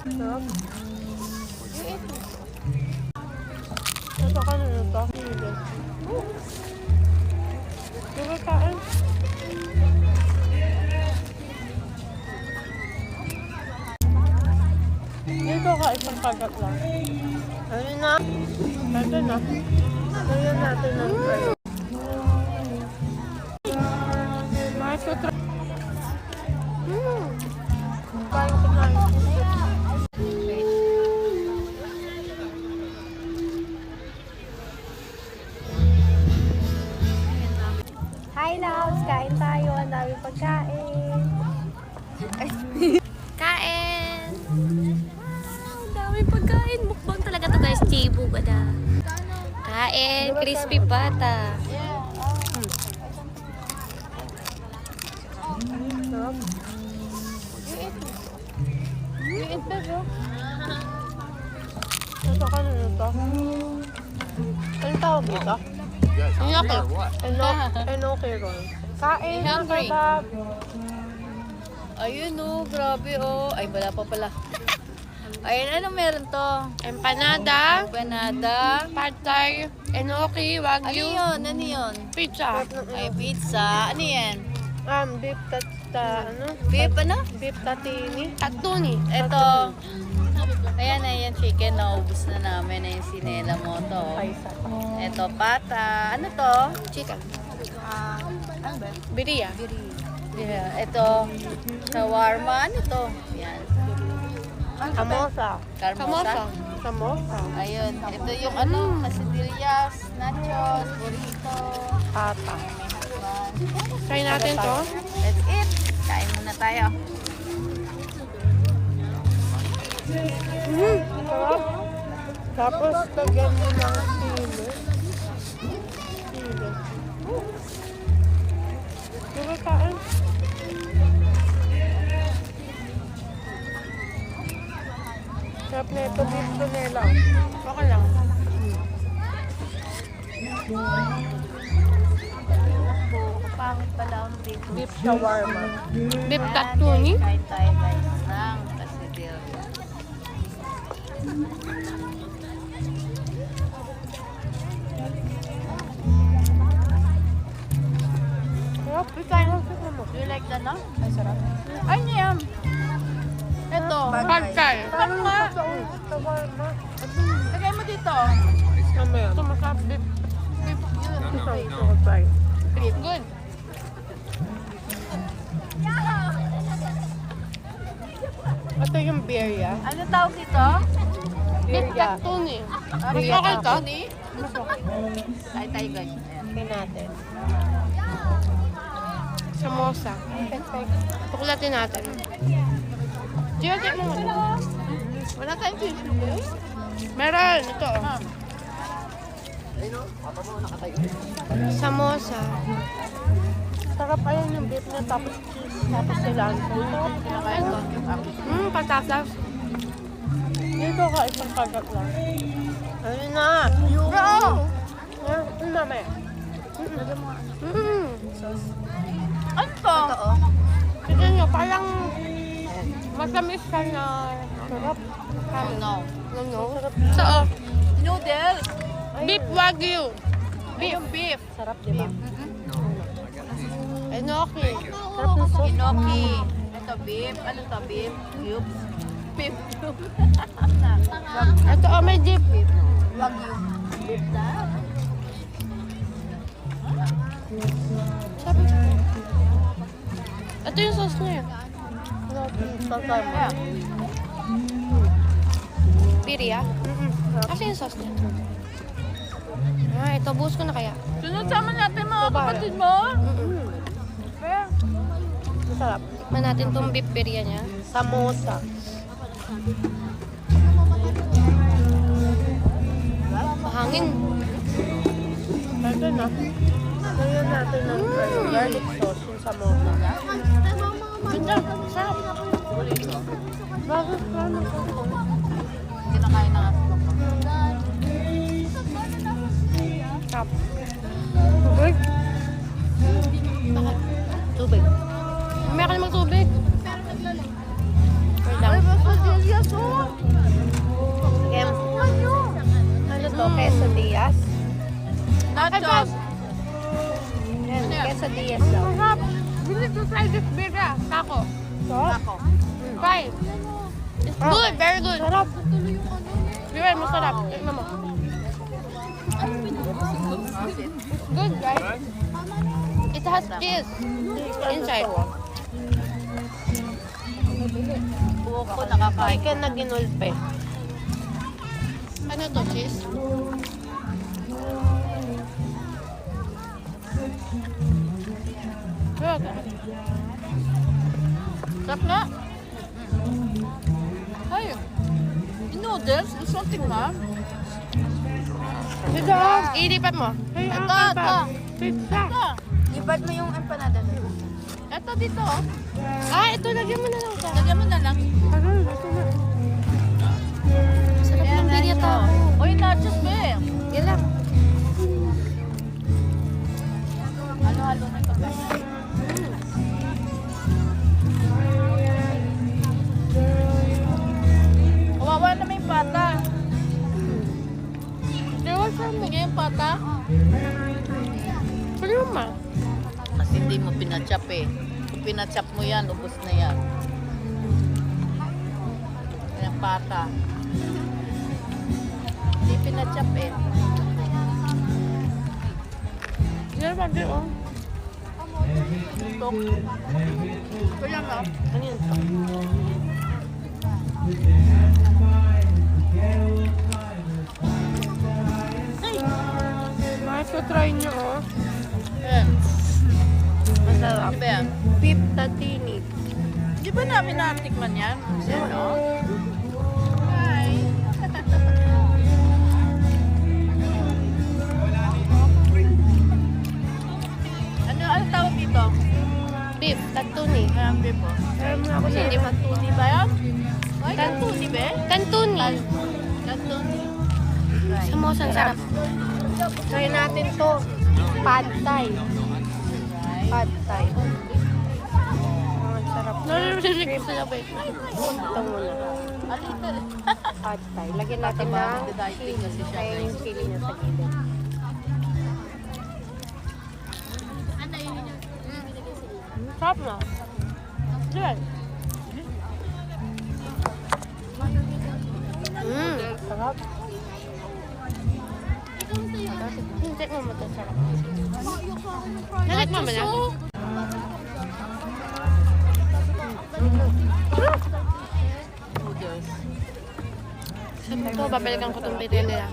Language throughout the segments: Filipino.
Sarap. Ito ka na ito. Hindi. Sige, kain. Dito ka isang kagat lang. Ayun na. Ito na. Ayun natin ng fry. Nice to try. Kain ko na. Hi loves! Kain tayo. Ang daming pagkain. Kain! Wow! Ang daming pagkain. Mukbang talaga to guys. Chibu ba na? Kain! Crispy pata. Sarap. Liit na siya. Ito ka na ito. Anong tawag dito? Enoki. Enoki roll. Kain na sarap. Ayun oh, grabe oh. Ay, wala pa pala. Ayun, ano meron to? Empanada. Empanada. Pad Thai. Enoki. Ano Wagyu. yun? Ano yun? Pizza. Ay, pizza. Ano yan? Beef Beef ano? Beef tatini. Tatuni. Ito. Ayan, chicken. Naubos na namin. Ayan, sinela mo to. Paisa. Ito, pata. Ano to? Chicken. Ano ba? Biriya. Yeah. Ito, shawarma. Ano to? Yan. Samosa. Carmosa. Samosa. Ayun. Ito yung ano, quesadillas, nachos, burrito. Pata. May hotdog. Try natin to. Let's eat. Kain muna tayo. Sarap. Tapos, lagyan mo ng sili. Sili. Sige, kain. Sarap na ito. Beef tunela. Okay lang. Pangit pala ang dito. Beef shawarma. Beef Ayan, tatuni. Kain tayo guys ng quesadilla. Sarap. Do you like that, no? Ay, sarap. Ay, niyam. Ito. Pad Thai. Ano nga? Shawarma. Lagay mo dito. Mamaya. Ito masarap. Beef. Ito. Try. Good. Ito yung birria. Ano tawag dito? Beef tatuni. Mas okay to? Kain tayo guys. Ayan. Okay natin. Samosa. Tuklatin natin. Diyan mo muna. Wala tayong tissue. Meron. Ito. Samosa. Sarap ayun yung beef niya tapos cheese. Tapos cilantro. Kinakain ko. Patatas. Dito ka isang kagat lang. Ayun na. Oo! Mamaya. Ano to? Tignan nyo, parang matamis ka na sarap. No. Ano? So, Noodles. beef wagyu. Yung beef. Sarap, di ba? Enoki. Sarap ng sauce. Inoki. Ito beef. Ano to? Beef cubes. Beef cubes. Ito, may dip. Wagyu. Beef na. Sabi. Ito yung sauce niya. Ayan. Birria? Kasi yung sauce niya. Ito, buhos ko na kaya. Sinasama natin mga kapatid mo. Kaya. Masarap. Tikman natin tong beef birria niya. Samosa. Mahangin. Ito na. Lagyan natin ng garlic sauce yung samosa. Ganda. Sarap. Bakit ka na po? Kinakain na nga. Sarap. Tubig? Tubig. Mamaya ka na magtubig. Ay, basta Julia, so. Nachos. Yan, quesadillas daw. Sarap. Bilis to try this beer. Taco. Ako. Try. It's good. Very good. Sarap. Very masarap. Tignan mo. Good, guys. It has cheese inside. Buhok ko nakakain. Chicken na ginulpe. Ano to, cheese? Good. Sarap nga. Ay, noodles, something na. Ito, ilipat mo. Ito. Pizza. Lipat mo yung empanada. Ito dito. Ah, ito, lagyan mo na lang sa. Lagyan mo na lang. Sarap ng binyato. Uy, nachos ba eh? Yan lang. Halo-halo na ito. Kawawa na may pata. Sige yung pata. Pwede mo ma. Kasi hindi mo pinachap eh. Kung pinachap mo yan, ubos na yan. Yung pata. Hindi pinachap eh. Yan ba, di oh. Tutok. Kaya nga. Ano yun to? Nice to try nyo oh. Ayan. Masarap. Ano ba yan? Beef tatini. Di ba namin natikman yan? Yan o. Hi. ano tawag dito? Beef tatuni. Ayan, beef o. Meron mo ako sa Hindi matuni ba yan? Ay, katuni ba? Tantuni. Katuni. Samosang sarap. Try natin to. Pad Thai. Pad Thai. Ang sarap. Nalililig ko sa labay. Ito muna. Alita. Pad Thai. Lagyan natin ng Didieting kasi siya, Kaya yung guys. chili niya sa gilid. Sarap na. Good. Sarap. Hindi mo matasarap. Nalit mo ba na? Noodles. Sabi ko, babalikan ko itong video nila.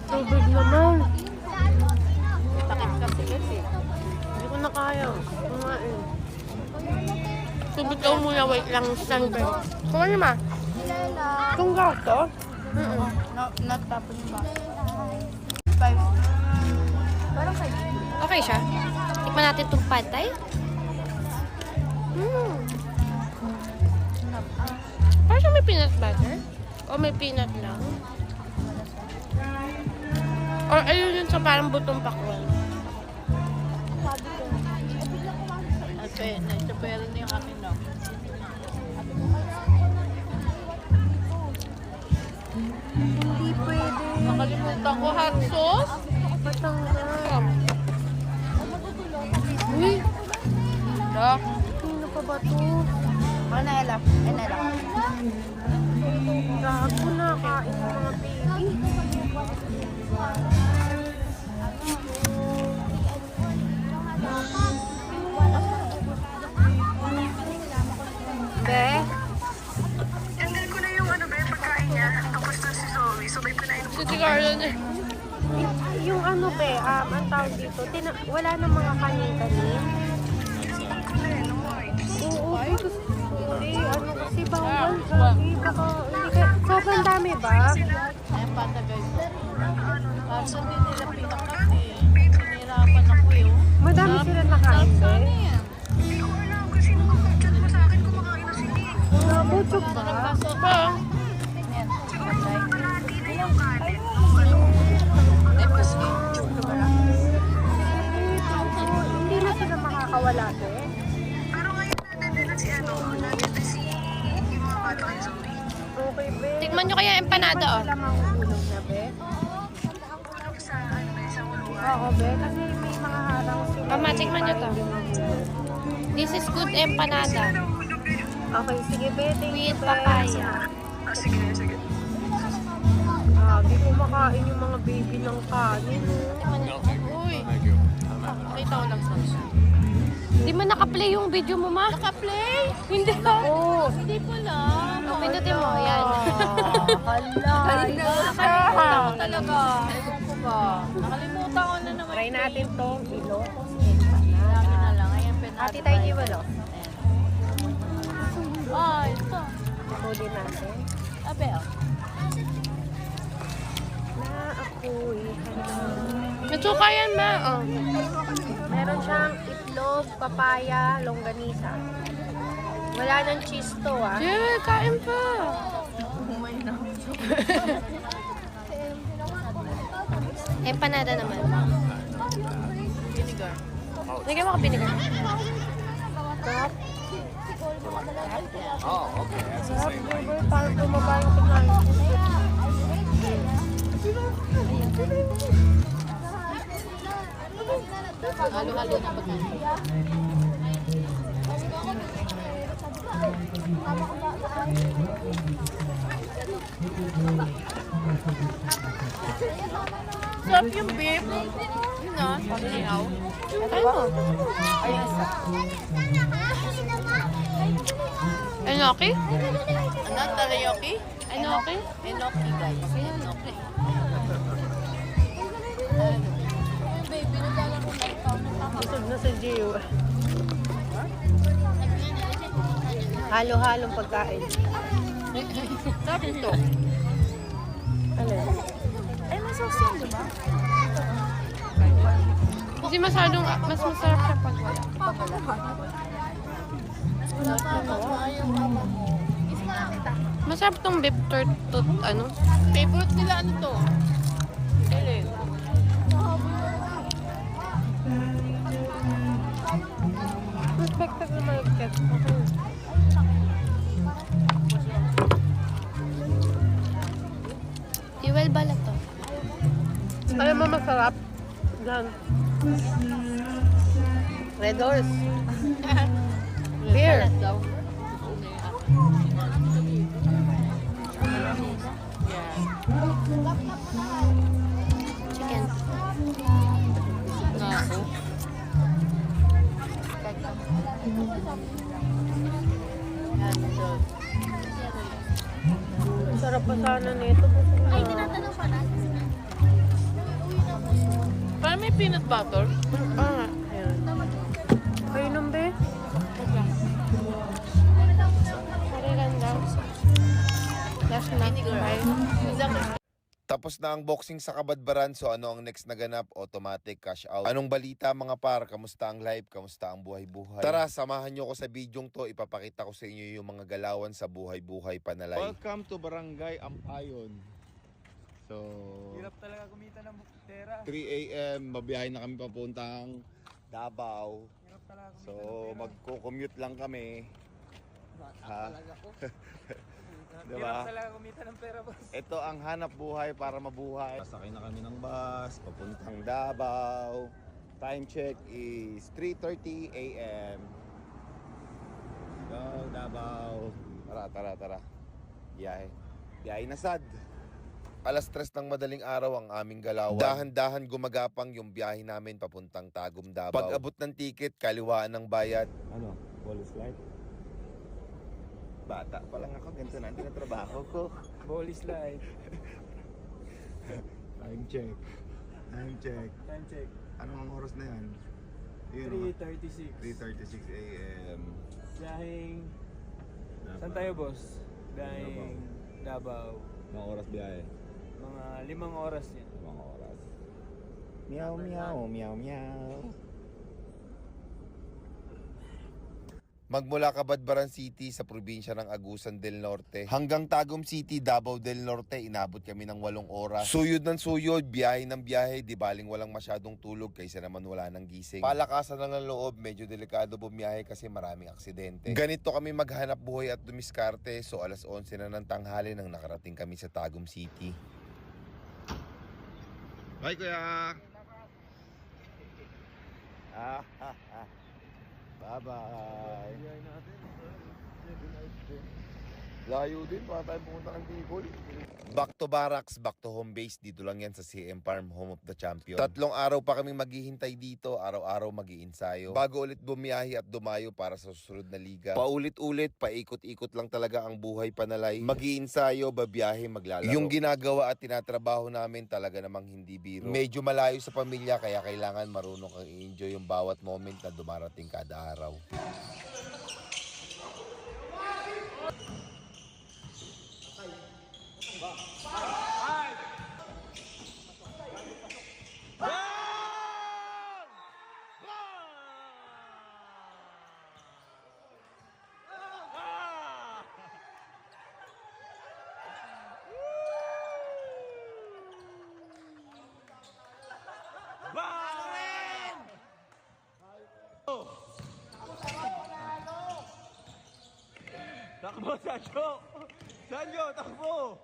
Tubig naman. Takip kasi kasi. Hindi ko na kaya. Kumain. Tubig daw muna. Wait lang. Stand by. Kumain niyo ma? Itong gato? Natapon yung ba? Okay siya. Tikman natin itong pad thai. Parang siya may peanut butter? O may peanut lang? Or ayun yun sa parang butong pakwan? Naitapero na yung akin no. Hindi pwede. Nakalimutan ko hot sauce. Patanggap. Uy! Dok. Sino pa ba to? Ano Ella? Ella. Gago na. Kain ng mga baby. Be? Tanggal ko na yung ano ba yung pagkain niya. Tapos na si Zoe. So may pinainom ko. Si Carlo na. Yung ano be, ang tawag dito, wala na mga kanin-kanin. Oo, sorry, ano kasi bawal, sorry, baka, hindi ka, sobrang dami ba? Ayan pata guys. Kaso hindi nila pinakat eh. Pinirapan ako eh. Madami sila nakain be. Hindi ko alam kasi nung chat mo sa akin kumakain na sila. Nabutsog ba? Ba? Siguro kalahati na yung kanin. Hindi na sila makakawala be. Pero ngayon natin din si ano, natin din si yung mga bata kay Zoe. Okay be. be. Tikman nyo kaya empanada, oh. Sila mahulog na, be. Sa ano ba, sa uluan. Oo, be. Kasi may mga harang sila. Mama, tikman nyo to. This is good empanada. Okay, sige, be. Thank you, With be. papaya. Sige, sige. Di kumakain yung mga baby ng kanin. Uy! Nakita ko lang sa Di man naka-play yung video mo, ma? Naka-play? Hindi ka. Oo. Hindi pala. Oh, pindutin mo, yan. Hala. Nakalimutan ko talaga. Ewan ko ba? Nakalimutan ko na naman. Try natin to. Ilocos Lagi na lang. Ayan, Ate tayo di walo. Ah, ito. Huli natin. Abe, oh. Na ako'y Natsuka yan, ma. Oh. meron siyang itlog, papaya, longganisa. Wala nang cheese to, ah. Jewel, kain pa. Empanada naman. Vinegar. Lagyan mo ka vinegar. Sarap. Sarap, Jewel. Parang tumaba yung kinain. Halo-halo na pagkain. Sarap yung beef. Yun na, pagkinaw. Kain mo. Enoki? Ano, teriyaki? Enoki? Enoki, guys. Enoki. Busog na sa Gio. Halo-halong pagkain. Sarap ito. Alin? Ay, may sauce yan, di ba? Hindi masyadong, mas masarap siya pag wala. Masarap tong beef tooth, ano? Favorite nila ano to? Ellen. Perspective na malagkat. Okay. Jewel balat to. Alam mo masarap? Yan. Red Horse. Beer. Daw. Chicken. Na ako. Yan, so. Sarap pa sana nito. Ay, Tinatanong pa na. Parang may peanut butter. Ah, Ayan. Kayo nung be? sorry ganda. Last na. Vinegar. Tapos na ang boxing sa Kabadbaran, so ano ang next na ganap? Automatic cash out. Anong balita mga par? Kamusta ang life? Kamusta ang buhay-buhay? Tara, samahan nyo ko sa bidyong to. Ipapakita ko sa inyo yung mga galawan sa buhay-buhay panalay. Welcome to Barangay Ampayon. So, Hirap talaga kumita ng pera. 3 a.m. mabiyahe na kami papuntang Davao. Hirap talaga kumita So, ng pera. magko-commute lang kami. Ha? Hirap Diba? talaga kumita ng pera, boss. Ito ang hanap buhay para mabuhay. Sakay na kami ng bus, papuntang Davao. Time check is 3:30 a.m. Go, Davao. Tara. Biyahe. Biyahe na sad. Alas 3 ng madaling araw ang aming galawan. Dahan-dahan gumagapang yung biyahe namin papuntang Tagum, Davao. Pag abot ng ticket, kaliwaan ng bayad. Ano? Wall slide? Bata pa lang ako, ganito na ang trabaho ko. Ball slide. Time check. Time check. Anong oras na yan? 3:36. 3:36 a.m. Biyaheng... Saan tayo, boss? Biyaheng Davao. Mga oras biyahe? Mga 5 oras yan. Mga oras. Meow. Magmula Cabadbaran City sa probinsya ng Agusan del Norte hanggang Tagum City, Davao del Norte, inabot kami ng 8 oras. Suyod ng suyod, biyahe ng biyahe, di baling walang masyadong tulog kaysa naman wala ng gising. Palakasan lang ng loob, medyo delikado bumiyahe kasi maraming aksidente. Ganito kami maghanap buhay at dumiskarte, so alas 11 na ng tanghali nang nakarating kami sa Tagum City. Bye kuya! Bye-bye! Layo din, para tayo pumunta ng Bicol. Back to barracks, back to home base. Dito lang yan sa CM Farm, home of the champion. 3 araw pa kaming maghihintay dito. Araw-araw mag-iinsayo. Bago ulit bumiyahi at dumayo para sa susunod na liga. Paulit-ulit, paikot-ikot lang talaga ang buhay panalay. Mag-iinsayo, babiyahe, maglalaro. Yung ginagawa at tinatrabaho namin talaga namang hindi biro. Medyo malayo sa pamilya, kaya kailangan marunong kang i-enjoy yung bawat moment na dumarating kada araw. Takbo, Sancho! Sancho, takbo!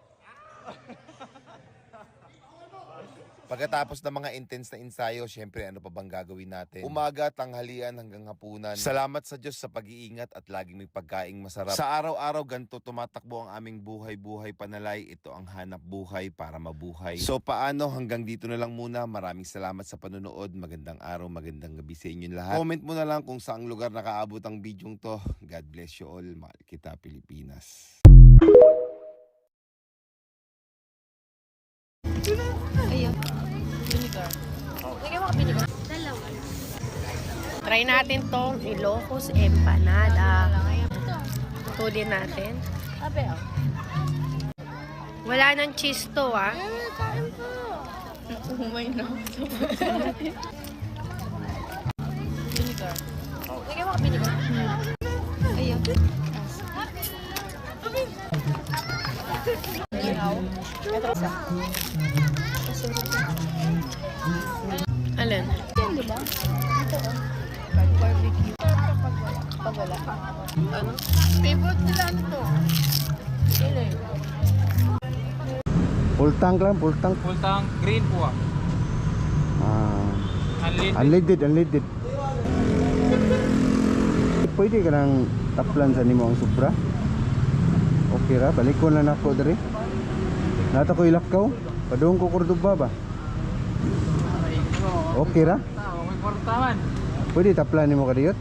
Pagkatapos ng mga intense na ensayo, syempre ano pa bang gagawin natin? Umaga, tanghalian hanggang hapunan. Salamat sa Diyos sa pag-iingat at laging may pagkaing masarap. Sa araw-araw ganito tumatakbo ang aming buhay-buhay panalay. Ito ang hanap buhay para mabuhay. So paano? Hanggang dito na lang muna. Maraming salamat sa panonood. Magandang araw, magandang gabi sa inyong lahat. Comment mo na lang kung saang lugar nakaabot ang bidyong to. God bless you all. Mahal kita, Pilipinas. Ayun. Lagyan mo ka vinegar. Dalawa. Try natin tong Ilocos Empanada. Tutulin natin. Wala nang cheese to, ah. Kain po. Umay na. Vinegar. Lagyan mo ka vinegar. Ayun. Alin? Yan, di ba? Ito, barbecue. Pag wala. Ano? Favorite nila ito. Sino yun? Full tank lang, full tank. Full tank, green po ah. Unleaded. Pwede ka nang taplan sa nimo ang Supra. Okay ra, balikon lang ako diri. Nata ko ilakaw, padung ko Cordoba ba? Okay ra? May kwartaman. Pwede taplan nimo kadiyot.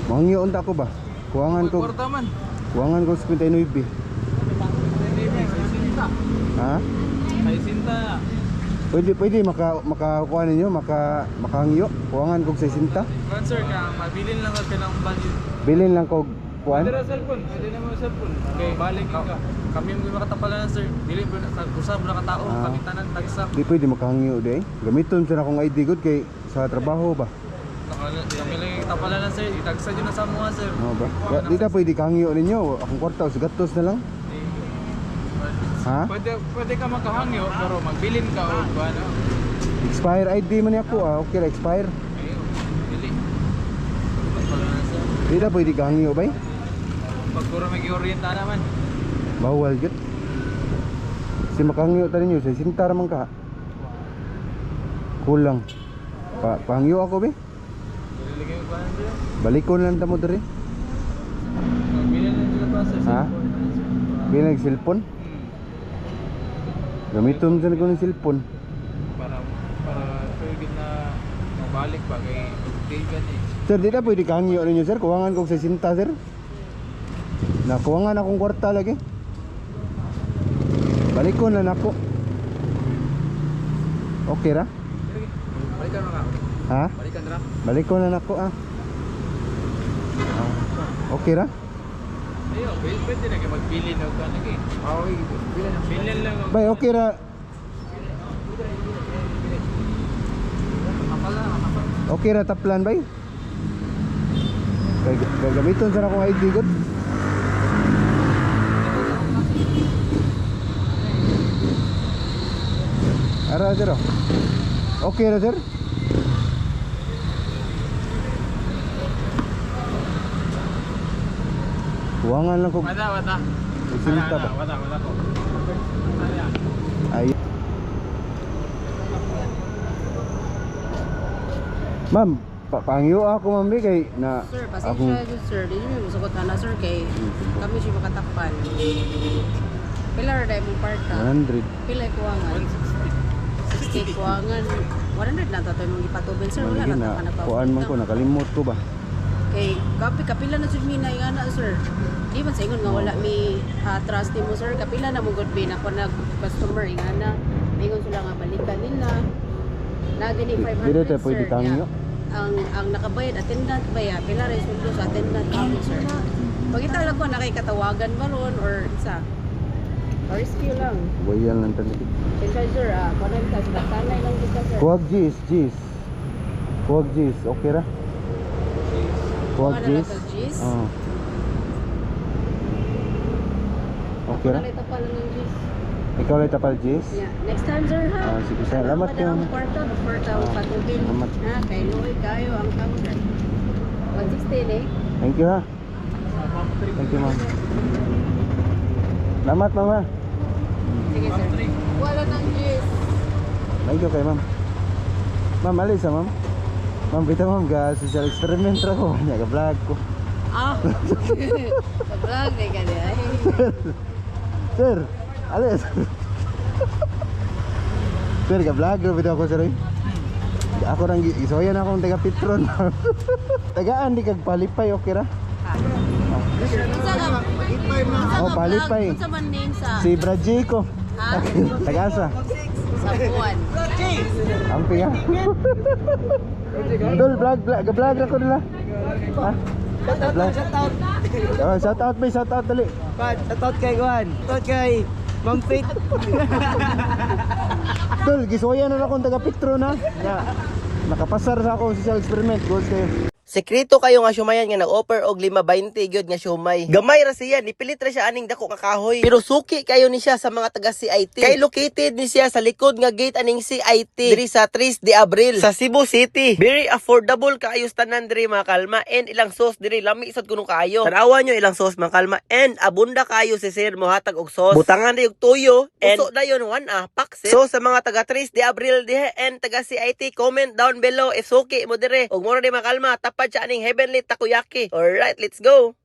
Mangyo unta ko ba? Kuwangan ko. Kwartaman. Kuwangan ko 59. Ha? Ay sinta. Pwede makakuha ninyo, makahangyo. Kuwangan ko 60. Answer ka, mabilin lang ka ng budget. Bilin lang ko kuwan. Pwede na cellphone, pwede na mo cellphone. Okay, balik ka. Kami mo makatapalan sir. Dili po usab na ka tao, kami tanan tagsa. Di pwede makahangyo di. Gamiton sa akong ID good kay sa trabaho ba. Kami lang tapalan sir, itagsa jud na sa mga sir. Oo ba? Di ta pwede kahangyo ninyo. Akong kwarta sa gatos na lang. Ha? Pwede ka makahangyo pero magbilin ka o ano. Expire ID man ako ah. Okay ra expire. Ayo, dili. Tapalan sir. Di ta pwede kahangyo ba? Pag puro mag-orienta naman. Bawal gid. Si makahangyo ta ninyo sa sinta ra man ka. Kulang. Pahangyo ako be. Liligay mo ba sir? Balikon lang ta mo diri. Magbilin lang sila pa sir. Ha? Binag cellphone. Gamiton sa ko ng cellphone. Para sure gid na mabalik ba kay David eh. Sir, di na pwede kahangyo ninyo sir. Kuwangan ko 60 sir. Nakuwangan akong kwarta lagi. Balikon lang ako. Okay ra? Balikan mo nga. Ha? Balikan ra. Balikon lang ako ah. Okay ra? Ayo, pwede na kayo magbilin o ka lagi. Okay, bilin lang. Bay, okay ra. Kapal na, kapal. Okay ra taplan bay? Gagamiton sana akong ID gud. Ara sir. Okay ra sir. Kuwangan lang ko. Wala. Silita ba? Wala ko. Ay. Ma'am, pangyo ako ma'am kay na Sir, ako pasensya dyan, sir. Di nyo yung sagot na sir kay kami siya makatakpan. Pila rin mong parka. 100. Pila kuwangan. 60 kuwangan. 100 na ito mong ipatubin sir. Wala Maligin na na ito ka kuan man ko nakalimot ko ba. Kay kapila na sud mi na yung ana sir. Di man sa ingon nga wala mi trust mo sir. Kapila na mo good be na ko nag customer ingana. Ingon sila nga balikan nila. Na dili 500 Dili tayo sir. pwede tangyo. Ang nakabayad attendant ba ya? Pila rin sundo sa attendant kami sir. Pagita lang ko na kay katawagan ba ron or isa. Or rescue lang. Buyan lang tani. Sensya sir kunan ka sa tanay lang kita sir. Kuwag G's. Kuwag G's, okay ra? Kuwag Kuha na lang G's. sa G's. Oo. Okay ra? Nakita pa lang ng G's. Ikaw lang tapal G's? Yeah. Next time sir ha. Sige, salamat kayo. Ang kwarta, kwarta ang patubin. Salamat. Ha, kay Loy kayo ang counter. 160 eh. Thank you ha. Thank you ma'am. Salamat mama. Sige sir. Wala ng G's. Thank you kay ma'am. Ma'am, alis ha ma'am. Ma'am, bita ma'am, ga social experiment ra ko. Nya ga vlog ko. Ah. Sa vlog na ka niya. Sir, alis. Sir, ga vlog ra bitaw ko sir. Ako nang isoyan akong taga Petron. Tagaan di kag palipay okay ra? Unsa ka? Oh, palipay. Unsa man name sa Si Brajiko. ha? Tagasa. Sa buwan. Ampi ha. Dol vlog ga-vlog ra ko nila. Ha? Shout out ba, shout out dali. Shoutout kay Juan. Shoutout kay Ma'am Faith. Dol, gisoyan na akong taga Petron ha. Nakapasar sa akong social experiment. Goals kayo. Sekreto kayo nga siumayan nga nag-offer og 5.20 gyud nga siumay. Gamay ra siya, nipilit ra siya aning dako ka kahoy. Pero suki kayo ni siya sa mga taga CIT. Kay located ni siya sa likod nga gate aning CIT diri sa 3 de Abril sa Cebu City. Very affordable kaayo tanan diri mga kalma, and ilang sauce diri lami isod kuno kaayo. Tanawan nyo ilang sauce mga kalma, and abunda kayo si sir mohatag og sauce. Butangan na yung tuyo and uso dayon 1 pack sir. So sa mga taga 3 de Abril dihe and taga CIT, comment down below if suki mo dire. Og mo na di mga kalma, tapad siya aning heavenly takoyaki. Alright, let's go!